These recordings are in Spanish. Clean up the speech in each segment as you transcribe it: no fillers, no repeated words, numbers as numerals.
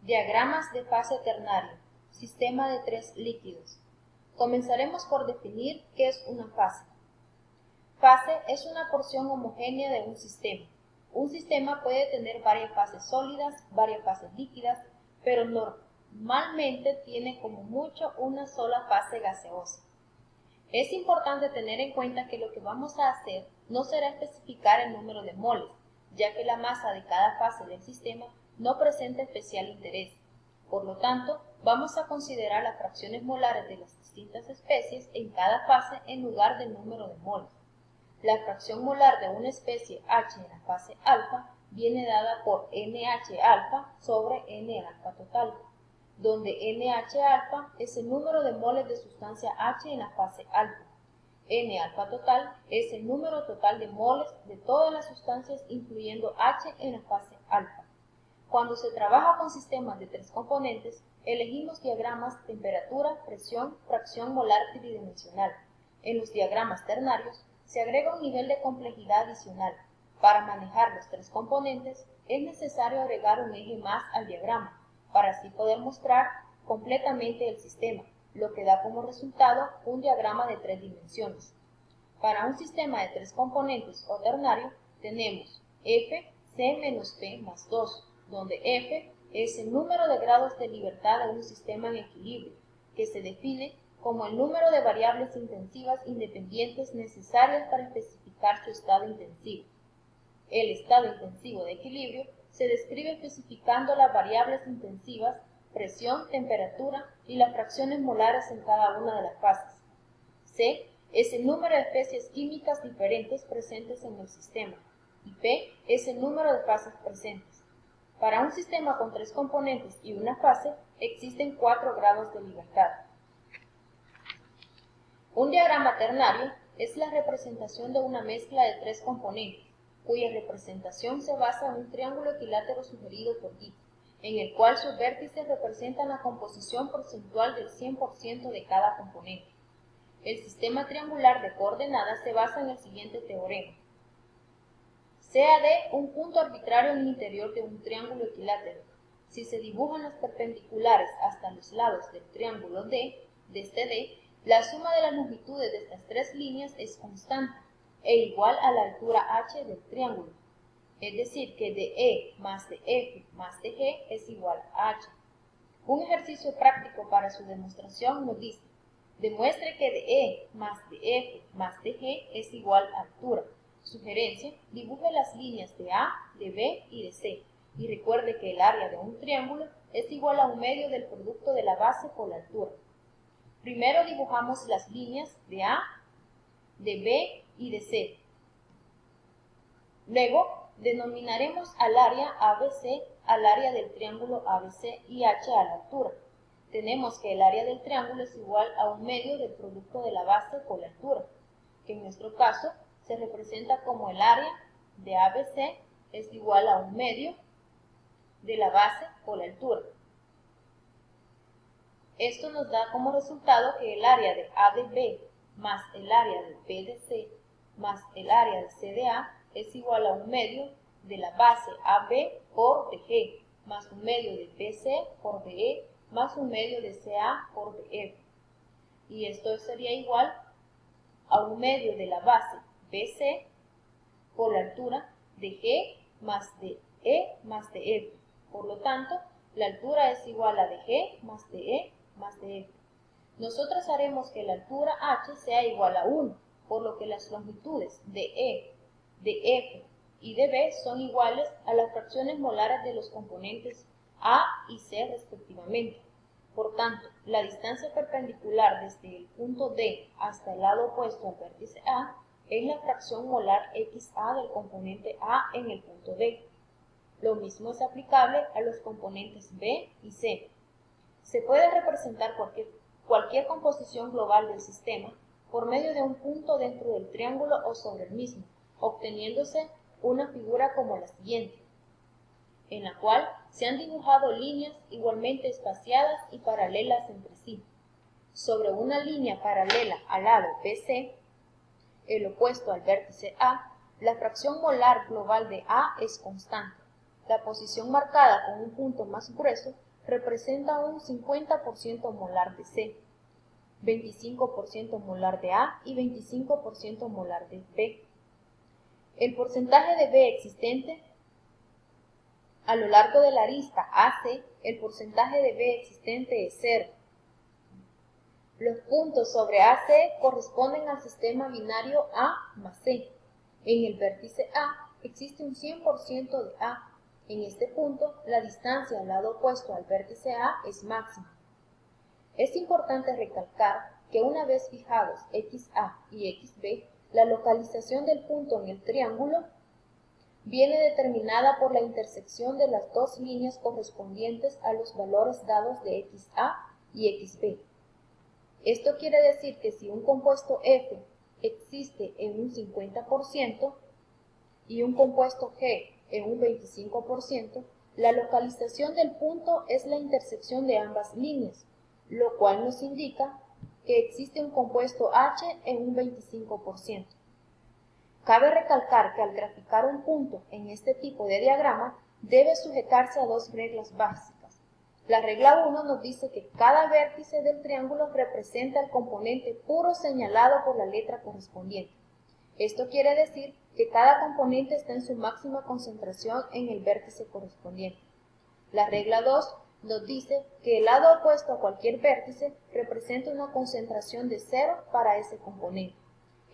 Diagramas de fase ternaria. Sistema de tres líquidos. Comenzaremos por definir qué es una fase. Fase es una porción homogénea de un sistema. Un sistema puede tener varias fases sólidas, varias fases líquidas, pero normalmente tiene como mucho una sola fase gaseosa. Es importante tener en cuenta que lo que vamos a hacer no será especificar el número de moles, ya que la masa de cada fase del sistema no presenta especial interés. Por lo tanto, vamos a considerar las fracciones molares de las distintas especies en cada fase en lugar del número de moles. La fracción molar de una especie H en la fase alfa viene dada por NH alfa sobre N alfa total, donde NH alfa es el número de moles de sustancia H en la fase alfa. N alfa total es el número total de moles de todas las sustancias incluyendo H en la fase alfa. Cuando se trabaja con sistemas de tres componentes, elegimos diagramas temperatura, presión, fracción molar tridimensional. En los diagramas ternarios se agrega un nivel de complejidad adicional. Para manejar los tres componentes es necesario agregar un eje más al diagrama, para así poder mostrar completamente el sistema, lo que da como resultado un diagrama de tres dimensiones. Para un sistema de tres componentes o ternario tenemos F, C menos P más 2, donde F es el número de grados de libertad de un sistema en equilibrio, que se define como el número de variables intensivas independientes necesarias para especificar su estado intensivo. El estado intensivo de equilibrio se describe especificando las variables intensivas, presión, temperatura y las fracciones molares en cada una de las fases. C es el número de especies químicas diferentes presentes en el sistema y P es el número de fases presentes. Para un sistema con tres componentes y una fase, existen 4 grados de libertad. Un diagrama ternario es la representación de una mezcla de tres componentes, cuya representación se basa en un triángulo equilátero sugerido por Gibbs, en el cual sus vértices representan la composición porcentual del 100% de cada componente. El sistema triangular de coordenadas se basa en el siguiente teorema. Sea D un punto arbitrario en el interior de un triángulo equilátero. Si se dibujan los perpendiculares hasta los lados del triángulo D, desde D, la suma de las longitudes de estas tres líneas es constante e igual a la altura h del triángulo. Es decir, que DE más DF más DG es igual a h. Un ejercicio práctico para su demostración nos dice: demuestre que DE más DF más DG es igual a altura. Sugerencia: dibuje las líneas de A, de B y de C, y recuerde que el área de un triángulo es igual a un medio del producto de la base por la altura. Primero dibujamos las líneas de A, de B y de C. Luego denominaremos al área ABC al área del triángulo ABC y H a la altura. Tenemos que el área del triángulo es igual a un medio del producto de la base por la altura, que en nuestro caso se representa como el área de ABC es igual a un medio de la base por la altura. Esto nos da como resultado que el área de A de B más el área de B de C más el área de C de A es igual a un medio de la base AB por DG más un medio de BC por DE más un medio de CA por DF. Y esto sería igual a un medio de la base BC por la altura de G más de E más de F. Por lo tanto, la altura es igual a de G más de E más de F. Nosotros haremos que la altura H sea igual a 1, por lo que las longitudes de E, de F y de B son iguales a las fracciones molares de los componentes A y C respectivamente. Por tanto, la distancia perpendicular desde el punto D hasta el lado opuesto al vértice A es la fracción molar XA del componente A en el punto D. Lo mismo es aplicable a los componentes B y C. Se puede representar cualquier composición global del sistema por medio de un punto dentro del triángulo o sobre el mismo, obteniéndose una figura como la siguiente, en la cual se han dibujado líneas igualmente espaciadas y paralelas entre sí. Sobre una línea paralela al lado BC, el opuesto al vértice A, la fracción molar global de A es constante. La posición marcada con un punto más grueso representa un 50% molar de C, 25% molar de A y 25% molar de B. El porcentaje de B existente a lo largo de la arista AC, el porcentaje de B existente es 0. Los puntos sobre AC corresponden al sistema binario A más C. En el vértice A existe un 100% de A. En este punto, la distancia al lado opuesto al vértice A es máxima. Es importante recalcar que una vez fijados XA y XB, la localización del punto en el triángulo viene determinada por la intersección de las dos líneas correspondientes a los valores dados de XA y XB. Esto quiere decir que si un compuesto F existe en un 50% y un compuesto G en un 25%, la localización del punto es la intersección de ambas líneas, lo cual nos indica que existe un compuesto H en un 25%. Cabe recalcar que al graficar un punto en este tipo de diagrama, debe sujetarse a dos reglas básicas. La regla 1 nos dice que cada vértice del triángulo representa el componente puro señalado por la letra correspondiente. Esto quiere decir que cada componente está en su máxima concentración en el vértice correspondiente. La regla 2 nos dice que el lado opuesto a cualquier vértice representa una concentración de 0 para ese componente.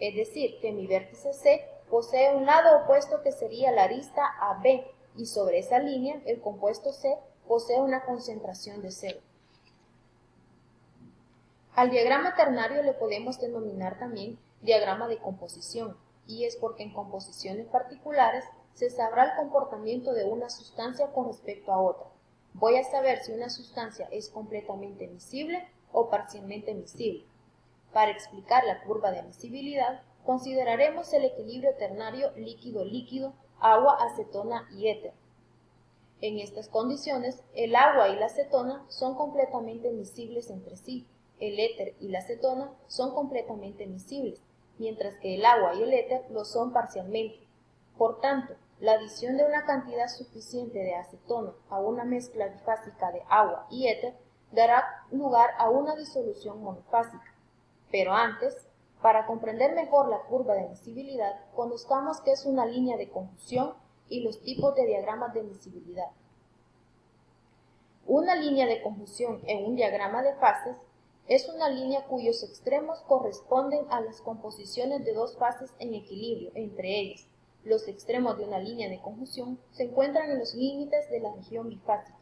Es decir, que mi vértice C posee un lado opuesto que sería la arista AB, y sobre esa línea el compuesto C posee una concentración de 0. Al diagrama ternario le podemos denominar también diagrama de composición, y es porque en composiciones particulares se sabrá el comportamiento de una sustancia con respecto a otra. Voy a saber si una sustancia es completamente miscible o parcialmente miscible. Para explicar la curva de miscibilidad, consideraremos el equilibrio ternario líquido-líquido, agua, acetona y éter. En estas condiciones, el agua y la acetona son completamente miscibles entre sí, el éter y la acetona son completamente miscibles, mientras que el agua y el éter lo son parcialmente. Por tanto, la adición de una cantidad suficiente de acetona a una mezcla bifásica de agua y éter dará lugar a una disolución monofásica. Pero antes, para comprender mejor la curva de miscibilidad, conozcamos qué es una línea de conjunción y los tipos de diagramas de miscibilidad. Una línea de conjunción en un diagrama de fases es una línea cuyos extremos corresponden a las composiciones de dos fases en equilibrio entre ellas. Los extremos de una línea de conjunción se encuentran en los límites de la región bifásica,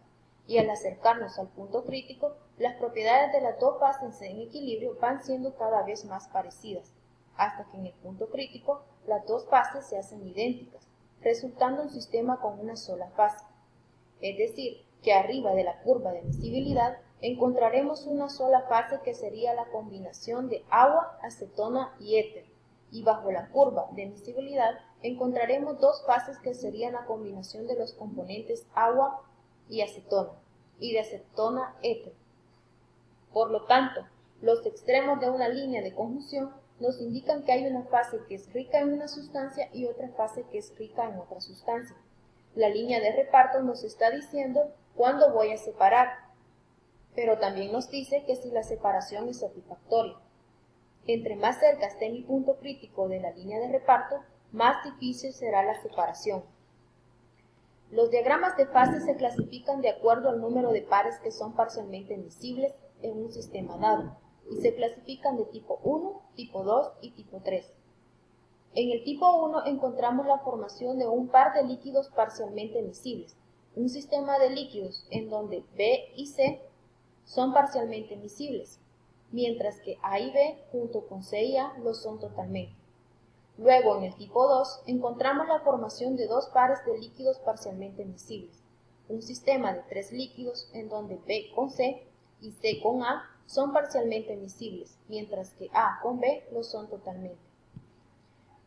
y al acercarnos al punto crítico, las propiedades de las dos fases en equilibrio van siendo cada vez más parecidas, hasta que en el punto crítico las dos fases se hacen idénticas, resultando un sistema con una sola fase. Es decir, que arriba de la curva de miscibilidad encontraremos una sola fase que sería la combinación de agua, acetona y éter, y bajo la curva de miscibilidad encontraremos dos fases que serían la combinación de los componentes agua y acetona, y de acetona éter. Por lo tanto, los extremos de una línea de conjunción nos indican que hay una fase que es rica en una sustancia y otra fase que es rica en otra sustancia. La línea de reparto nos está diciendo cuándo voy a separar, pero también nos dice que si la separación es satisfactoria. Entre más cerca esté mi punto crítico de la línea de reparto, más difícil será la separación. Los diagramas de fase se clasifican de acuerdo al número de pares que son parcialmente miscibles en un sistema dado, y se clasifican de tipo 1, tipo 2 y tipo 3. En el tipo 1 encontramos la formación de un par de líquidos parcialmente miscibles, un sistema de líquidos en donde B y C son parcialmente miscibles, mientras que A y B junto con C y A lo son totalmente. Luego, en el tipo 2, encontramos la formación de dos pares de líquidos parcialmente miscibles, un sistema de tres líquidos en donde B con C y C con A son parcialmente miscibles, mientras que A con B lo son totalmente.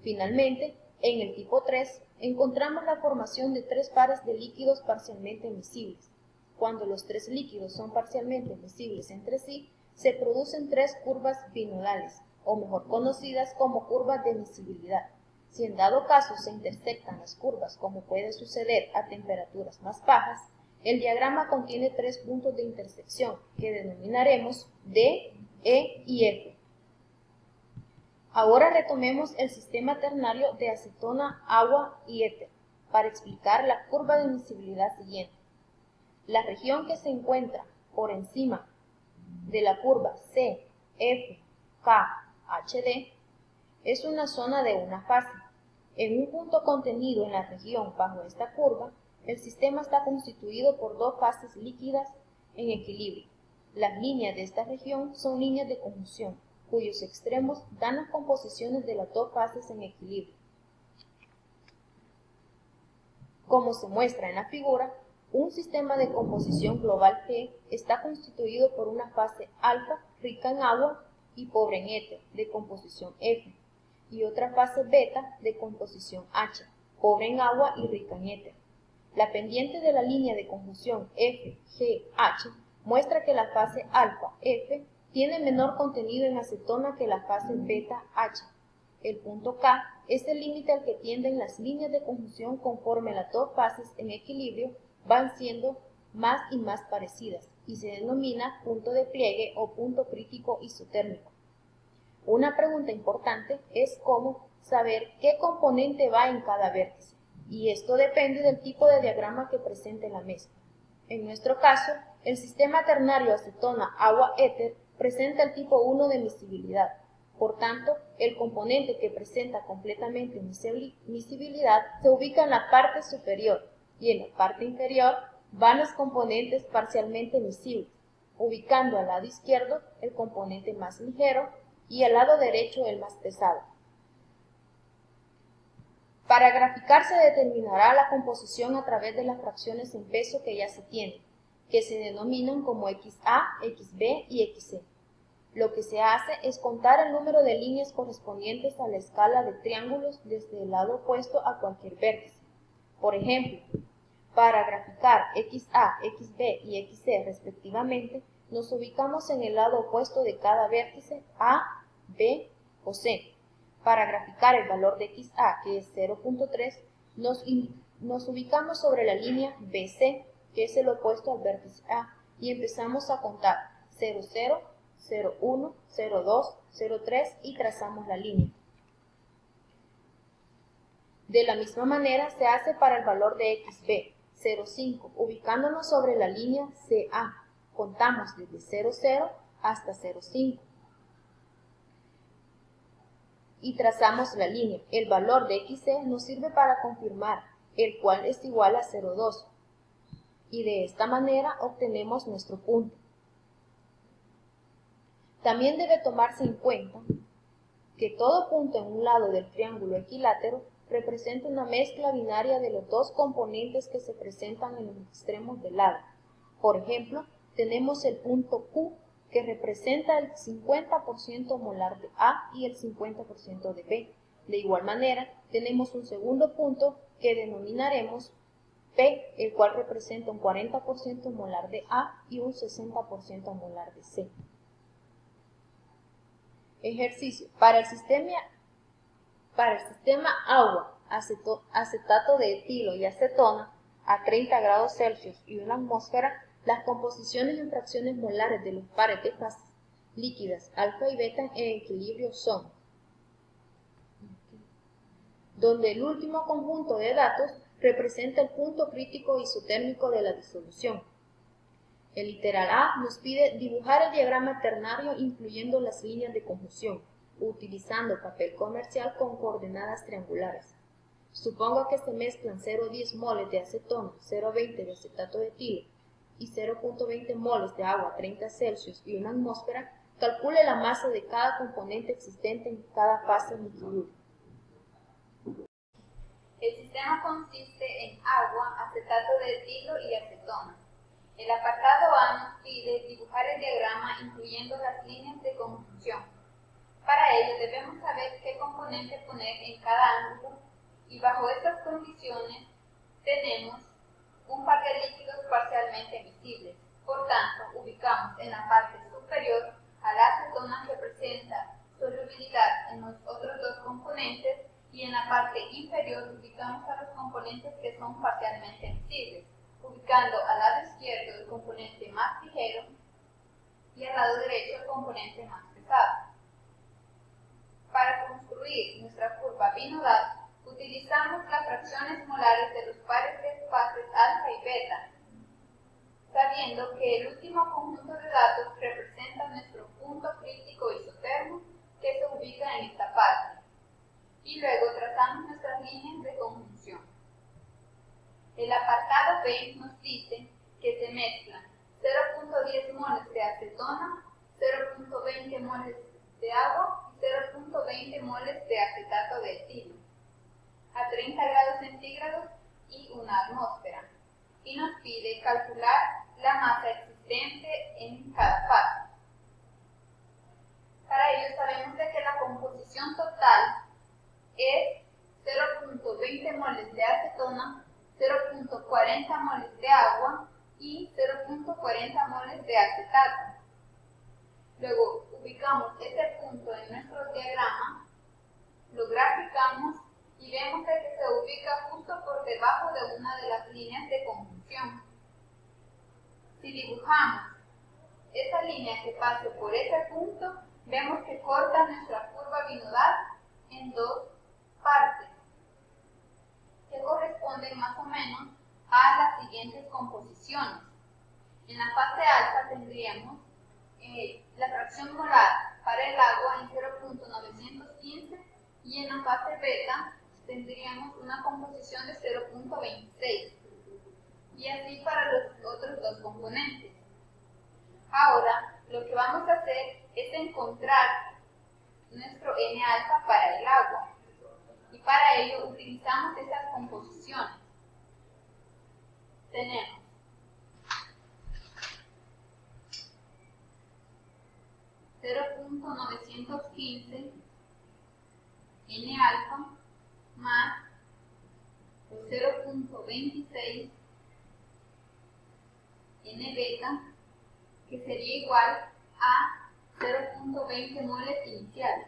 Finalmente, en el tipo 3, encontramos la formación de tres pares de líquidos parcialmente miscibles. Cuando los tres líquidos son parcialmente miscibles entre sí, se producen tres curvas binodales, o mejor conocidas como curvas de miscibilidad. Si en dado caso se intersectan las curvas, como puede suceder a temperaturas más bajas, El diagrama contiene 3 puntos de intersección que denominaremos D, E y F. Ahora retomemos el sistema ternario de acetona, agua y éter para explicar la curva de miscibilidad siguiente. La región que se encuentra por encima de la curva C, F, K, HD es una zona de una fase. En un punto contenido en la región bajo esta curva, el sistema está constituido por 2 fases líquidas en equilibrio. Las líneas de esta región son líneas de conjunción, cuyos extremos dan las composiciones de las 2 fases en equilibrio. Como se muestra en la figura, un sistema de composición global G está constituido por una fase alfa rica en agua y pobre en éter, de composición F, y otra fase beta de composición H, pobre en agua y rica en éter. La pendiente de la línea de conjunción F, G, H muestra que la fase alfa, F, tiene menor contenido en acetona que la fase beta, H. El punto K es el límite al que tienden las líneas de conjunción conforme las 2 fases en equilibrio van siendo más y más parecidas y se denomina punto de pliegue o punto crítico isotérmico. Una pregunta importante es cómo saber qué componente va en cada vértice, y esto depende del tipo de diagrama que presente la mezcla. En nuestro caso, el sistema ternario acetona-agua-éter presenta el tipo 1 de miscibilidad. Por tanto, el componente que presenta completamente miscibilidad se ubica en la parte superior y en la parte inferior van los componentes parcialmente miscibles, ubicando al lado izquierdo el componente más ligero y al lado derecho el más pesado. Para graficar se determinará la composición a través de las fracciones en peso que ya se tienen, que se denominan como XA, XB y XC. Lo que se hace es contar el número de líneas correspondientes a la escala de triángulos desde el lado opuesto a cualquier vértice. Por ejemplo, para graficar XA, XB y XC respectivamente, nos ubicamos en el lado opuesto de cada vértice A, B o C. Para graficar el valor de XA, que es 0.3, nos ubicamos sobre la línea BC, que es el opuesto al vértice A, y empezamos a contar 0, 0, 0,1, 0,2, 0,3 y trazamos la línea. De la misma manera se hace para el valor de XB, 0,5, ubicándonos sobre la línea CA. Contamos desde 0,0 hasta 0,5 y trazamos la línea. El valor de XC nos sirve para confirmar, el cual es igual a 0,2, y de esta manera obtenemos nuestro punto. También debe tomarse en cuenta que todo punto en un lado del triángulo equilátero representa una mezcla binaria de los 2 componentes que se presentan en los extremos del lado. Por ejemplo, tenemos el punto Q, que representa el 50% molar de A y el 50% de B. De igual manera, tenemos un segundo punto que denominaremos P, el cual representa un 40% molar de A y un 60% molar de C. Ejercicio. Para el sistema agua, acetato de etilo y acetona a 30 grados Celsius y una atmósfera, las composiciones en fracciones molares de los pares de fases líquidas alfa y beta en equilibrio son, donde el último conjunto de datos representa el punto crítico isotérmico de la disolución. El literal A nos pide dibujar el diagrama ternario incluyendo las líneas de conjunción, utilizando papel comercial con coordenadas triangulares. Supongo que se mezclan 0,10 moles de acetona, 0,20 de acetato de etilo y 0,20 moles de agua a 30 Celsius y una atmósfera. Calcule la masa de cada componente existente en cada fase en equilibrio. El sistema consiste en agua, acetato de etilo y acetona. El apartado A nos pide dibujar el diagrama incluyendo las líneas de conjunción. Para ello debemos saber qué componente poner en cada ángulo y bajo estas condiciones tenemos un par de líquidos parcialmente visibles. Por tanto, ubicamos en la parte superior a la acetona que presenta solubilidad en los otros 2 componentes y en la parte inferior ubicamos a los componentes que son parcialmente visibles. ubicando al lado izquierdo el componente más ligero y al lado derecho el componente más pesado. Para construir nuestra curva binodal, utilizamos las fracciones molares de los pares de fases alfa y beta, sabiendo que el último conjunto de datos representa nuestro punto crítico isotermo que se ubica en esta parte, y luego trazamos nuestras líneas de conjunción. El apartado B nos dice que se mezclan 0.10 moles de acetona, 0.20 moles de agua y 0.20 moles de acetato de etilo a 30 grados centígrados y una atmósfera, y nos pide calcular la masa existente en cada fase. Para ello sabemos de que la composición total es 0.20 moles de acetona, 0.40 moles de agua y 0.40 moles de acetato. Luego ubicamos este punto en nuestro diagrama, lo graficamos y vemos que se ubica justo por debajo de una de las líneas de conjunción. Si dibujamos esa línea que pase por ese punto, vemos que corta nuestra curva binodal en dos partes, que corresponden más o menos a las siguientes composiciones. En la fase alfa tendríamos la fracción molar para el agua en 0.915 y en la fase beta tendríamos una composición de 0.26 y así para los otros dos componentes. Ahora lo que vamos a hacer es encontrar nuestro N-alfa para el agua y para ello utilizamos esas composiciones. Tenemos .915 N-alfa más 0.26 N-beta, que sería igual a 0.20 moles iniciales.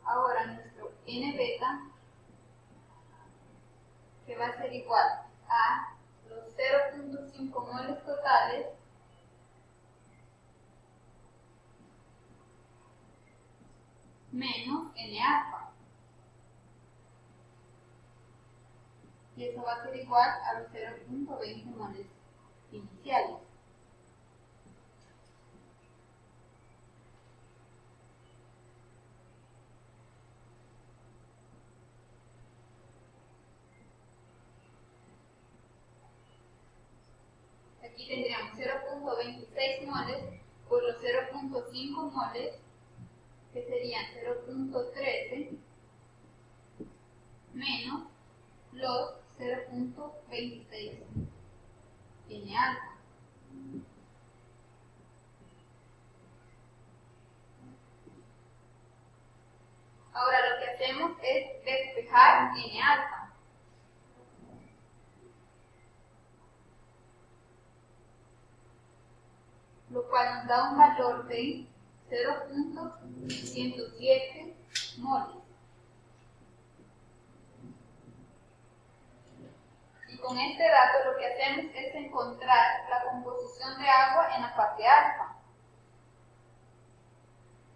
Ahora nuestro N-beta, que va a ser igual a los 0.5 moles totales menos N-alfa. Y eso va a ser igual a los 0.20 moles iniciales. Aquí tendríamos 0.26 moles por los 0.5 moles, que serían 0.13 menos los 0.26 N-alfa. Ahora lo que hacemos es despejar N-alfa. Lo cual nos da un valor de 0.107 moles. Y con este dato lo que hacemos es encontrar la composición de agua en la fase alfa.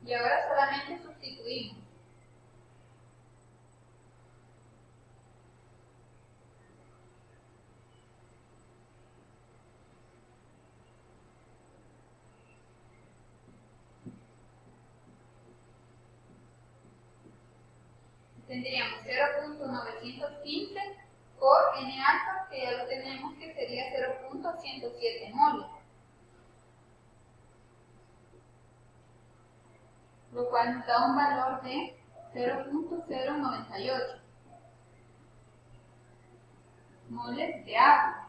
Y ahora solamente sustituimos. Tendríamos 0.915 por N-alfa, que ya lo tenemos, que sería 0.107 moles, lo cual nos da un valor de 0.098 moles de agua.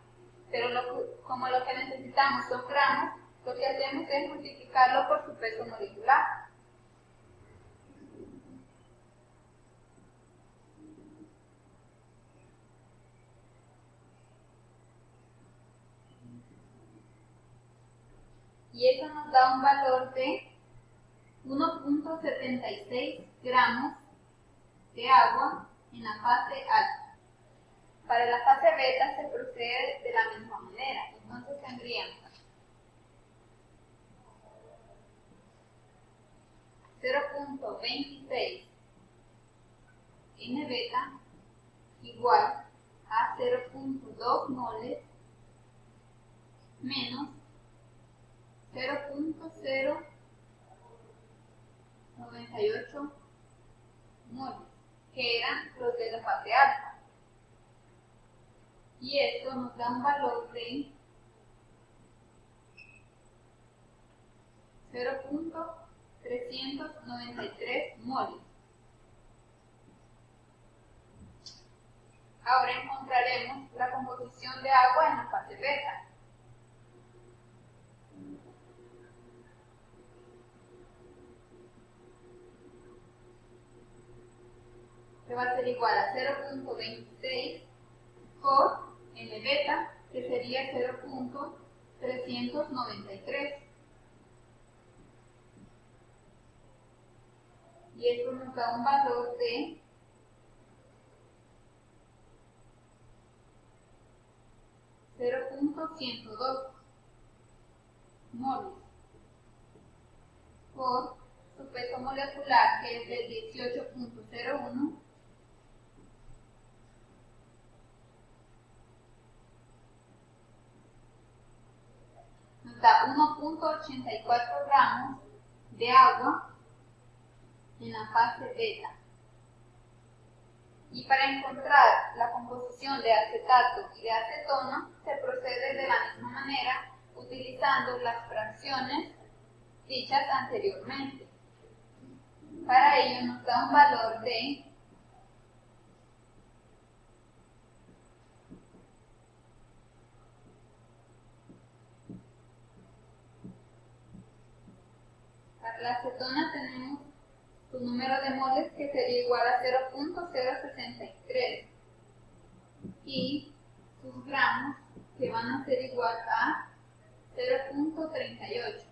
Pero como lo que necesitamos son gramos, lo que hacemos es multiplicarlo por su peso molecular. y eso nos da un valor de 1.76 gramos de agua en la fase alfa. Para la fase beta se procede de la misma manera, entonces tendríamos 0.26 N beta igual a 0.2 moles menos 0.098 moles, que eran los de la fase alfa. Y esto nos da un valor de 0.393 moles. Ahora encontraremos la composición de agua en la fase beta. Que va a ser igual a 0.26 por N beta, que sería 0.393. Y esto nos da un valor de 0.102 moles por su peso molecular, que es de 18.01, nos da 1.84 gramos de agua en la fase beta. Y para encontrar la composición de acetato y de acetona, se procede de la misma manera, utilizando las fracciones dichas anteriormente. Para ello nos da un valor de 0.0. Para la acetona tenemos su número de moles, que sería igual a 0.063, y sus gramos, que van a ser igual a 0.38.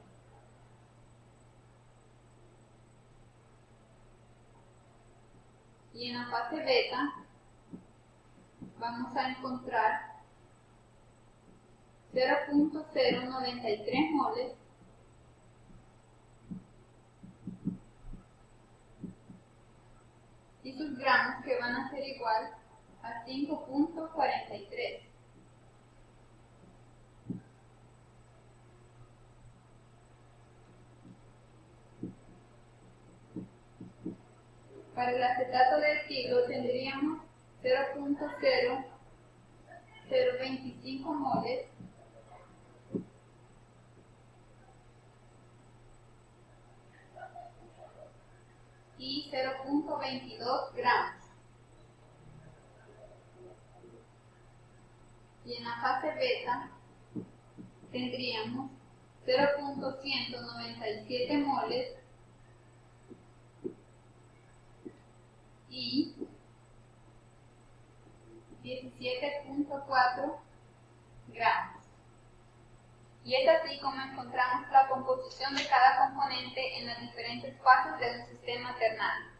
Y en la fase beta vamos a encontrar 0.093 moles y sus gramos, que van a ser igual a 5.43. Para el acetato de etilo tendríamos 0.025 moles y 0.22 gramos. Y en la fase beta tendríamos 0.197 moles y 17.4 gramos. Y es así como encontramos la composición de cada componente en las diferentes fases de un sistema ternal.